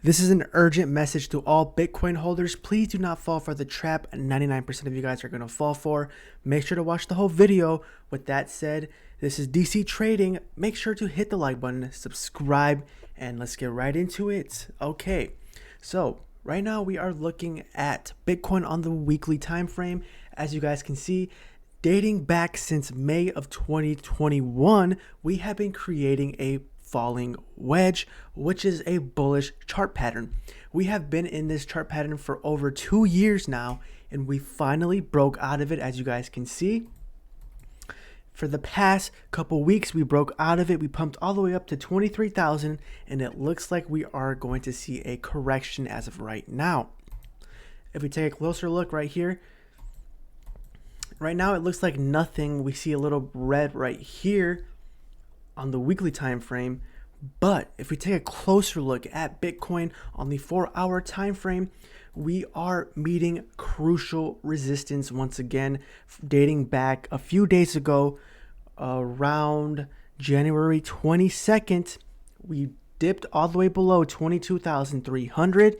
This is an urgent message to all Bitcoin holders. Please do not fall for the trap 99% of you guys are going to fall for. Make sure to watch the whole video. With that said, this is DC Trading. Make sure to hit the like button, subscribe, and let's get right into it. Okay, so right now we are looking at Bitcoin on the weekly time frame. As you guys can see, dating back since May of 2021, we have been creating a falling wedge, which is a bullish chart pattern. We have been in this chart pattern for over 2 years now, and we finally broke out of it. As you guys can see, for the past couple weeks we broke out of it. We pumped all the way up to 23,000, and it looks like we are going to see a correction as of right now. If we take a closer look right here, right now it looks like nothing. We see a little red right here on the weekly time frame, but if we take a closer look at Bitcoin on the 4-hour time frame, we are meeting crucial resistance once again, dating back a few days ago. Around January 22nd, we dipped all the way below 22,300.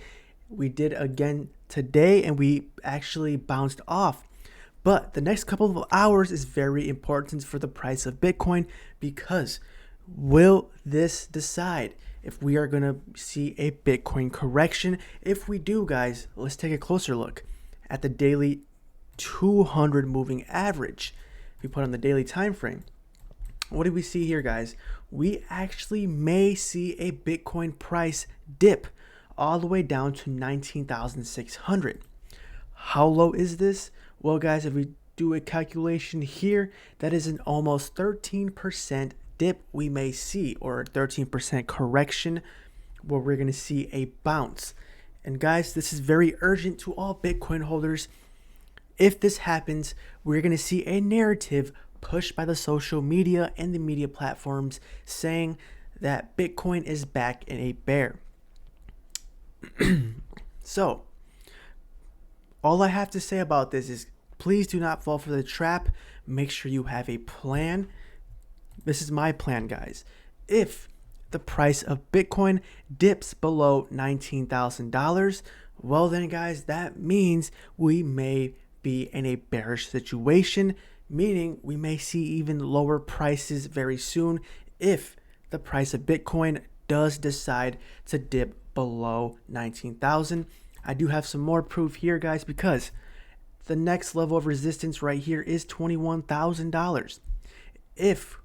We did again today, and we actually bounced off. But the next couple of hours is very important for the price of Bitcoin, because will this decide if we are going to see a Bitcoin correction? If we do, guys, let's take a closer look at the daily 200 moving average. If we put on the daily time frame, what do we see here, guys? We actually may see a Bitcoin price dip all the way down to 19,600. How low is this? Well, guys, if we do a calculation here, that is an almost 13% dip we may see, or a 13% correction, where we're going to see a bounce. And guys, this is very urgent to all Bitcoin holders. If this happens, we're going to see a narrative pushed by the social media and the media platforms saying that Bitcoin is back in a bear. So all I have to say about this is, please do not fall for the trap. Make sure you have a plan. This is my plan, guys. If the price of Bitcoin dips below $19,000, well then, guys, that means we may be in a bearish situation, meaning we may see even lower prices very soon if the price of Bitcoin does decide to dip below 19,000. I do have some more proof here, guys, because the next level of resistance right here is $21,000. If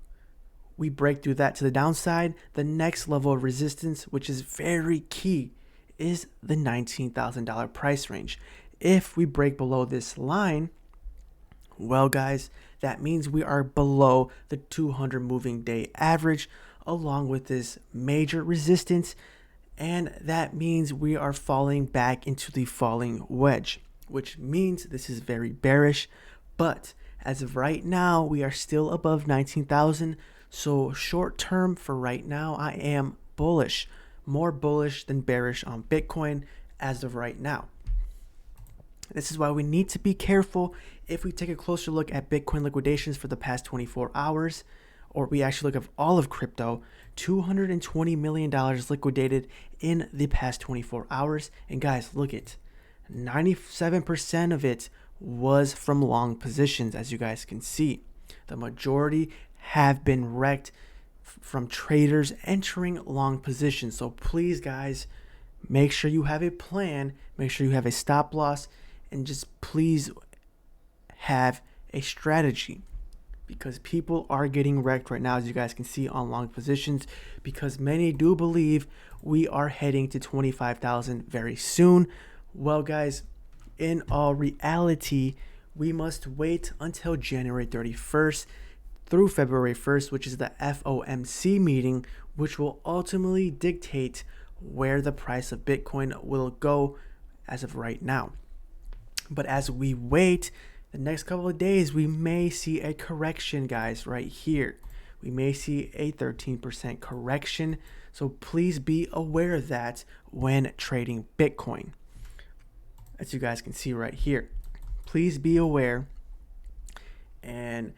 we break through that to the downside, the next level of resistance, which is very key, is the $19,000 price range. If we break below this line, well, guys, that means we are below the 200 moving day average, along with this major resistance, and that means we are falling back into the falling wedge, which means this is very bearish. But as of right now, we are still above 19,000. So short term, for right now, I am bullish, more bullish than bearish on Bitcoin as of right now. This is why we need to be careful. If we take a closer look at Bitcoin liquidations for the past 24 hours, or we actually look at all of crypto, $220 million liquidated in the past 24 hours. And guys, look at 97% of it was from long positions. As you guys can see, the majority have been wrecked from traders entering long positions. So please, guys, make sure you have a plan, make sure you have a stop loss, and just please have a strategy, because people are getting wrecked right now, as you guys can see, on long positions, because many do believe we are heading to 25,000 very soon. Well, guys, in all reality, we must wait until January 31st through February 1st, which is the FOMC meeting, which will ultimately dictate where the price of Bitcoin will go as of right now. But as we wait, the next couple of days, we may see a correction, guys, right here. We may see a 13% correction. So please be aware of that when trading Bitcoin. As you guys can see right here, please be aware and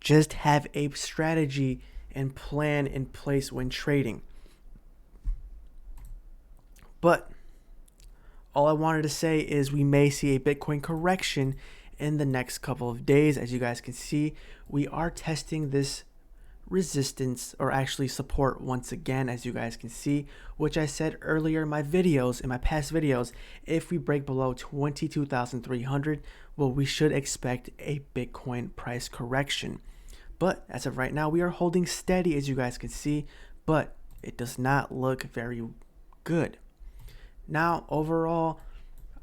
just have a strategy and plan in place when trading. But all I wanted to say is we may see a Bitcoin correction in the next couple of days. As you guys can see, we are testing this resistance, or actually support, once again, as you guys can see, which I said earlier in my videos, in my past videos, if we break below 22,300, well, we should expect a Bitcoin price correction. But as of right now, we are holding steady, as you guys can see, but it does not look very good. Now, overall,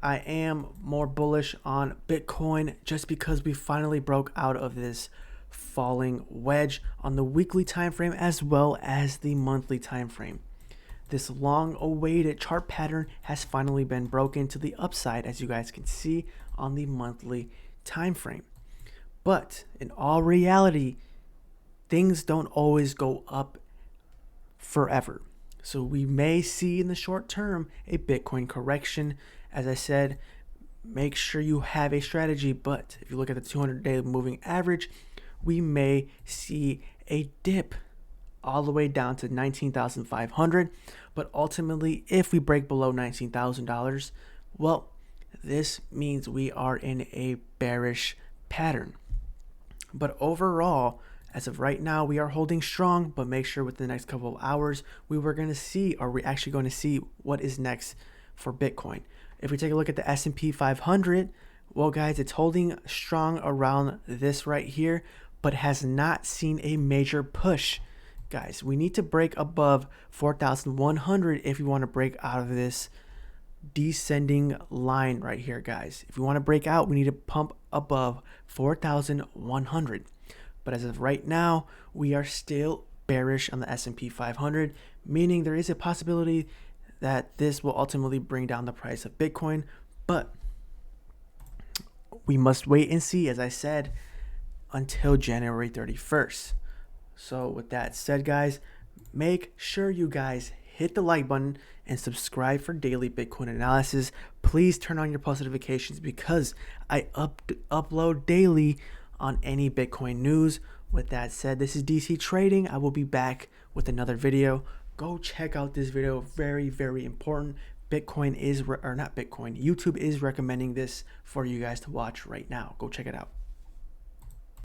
I am more bullish on Bitcoin just because we finally broke out of this falling wedge on the weekly time frame as well as the monthly time frame. This long awaited chart pattern has finally been broken to the upside, as you guys can see on the monthly time frame. But in all reality, things don't always go up forever. So we may see in the short term a Bitcoin correction. As I said, make sure you have a strategy, but if you look at the 200-day moving average, we may see a dip all the way down to 19,500. But ultimately, if we break below $19,000, well, this means we are in a bearish pattern. But overall, as of right now, we are holding strong, but make sure within the next couple of hours, we're going to see what is next for Bitcoin. If we take a look at the S&P 500, well, guys, it's holding strong around this right here, but has not seen a major push. Guys, we need to break above 4,100 if we want to break out of this descending line right here, guys. If we want to break out, we need to pump above 4,100. But as of right now, we are still bearish on the S&P 500, meaning there is a possibility that this will ultimately bring down the price of Bitcoin. But we must wait and see, as I said, until January 31st. So with that said, guys, make sure you guys hit the like button and subscribe for daily Bitcoin analysis. Please turn on your post notifications because I upload daily on any Bitcoin news. With that said, this is DC Trading. I will be back with another video. Go check out this video. Very, very important. YouTube is recommending this for you guys to watch right now. Go check it out.